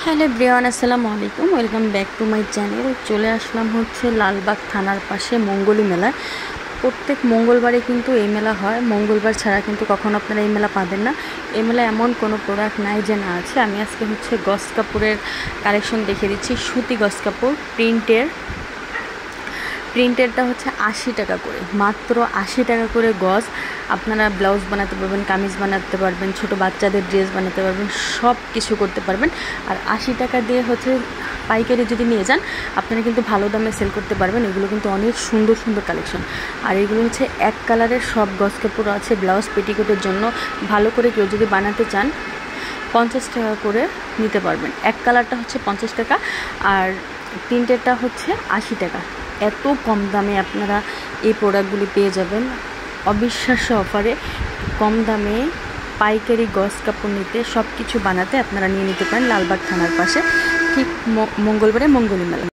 Hello everyone, আসসালামু আলাইকুম। Welcome back to my channel. চলে আসলাম হচ্ছে লালবাগ থানার পাশে মঙ্গলী মেলায়। প্রত্যেক মঙ্গলবারে কিন্তু এই মেলা হয়, মঙ্গলবার ছাড়া কিন্তু কখনো আপনারা এই মেলা পাবেন না। এই মেলা এমন কোনো প্রোডাক্ট নাই যে না আছে। আমি আজকে হচ্ছে গস কাপড়ের কালেকশন দেখিয়ে দিচ্ছি। সুতি গস কাপড় প্রিন্টেরটা হচ্ছে 80 টাকা করে, মাত্র 80 টাকা করে গজ। আপনারা ব্লাউজ বানাতে পারবেন, কামিজ বানাতে পারবেন, ছোট বাচ্চাদের ড্রেস বানাতে পারবেন, সব কিছু করতে পারবেন। আর 80 টাকা দিয়ে হচ্ছে পাইকারি যদি নিয়ে যান আপনারা কিন্তু ভালো দামে সেল করতে পারবেন। এগুলো কিন্তু অনেক সুন্দর সুন্দর কালেকশন। আর এগুলো হচ্ছে এক কালারের সব গজ কাপড় আছে। ব্লাউজ পেটিকোটের জন্য ভালো করে কেউ যদি বানাতে চান 50 টাকা করে নিতে পারবেন। এক কালারটা হচ্ছে 50 টাকা আর প্রিন্টেরটা হচ্ছে 80 টাকা। এত কম দামে আপনারা এই প্রোডাক্টগুলি পেয়ে যাবেন অবিশ্বাস্য অফারে। কম দামে পাইকারি গজ কাপড় নিতে, সব কিছু বানাতে আপনারা নিয়ে নিতে পারেন লালবাগ থানার পাশে, ঠিক মঙ্গলবারে মঙ্গলী মেলা।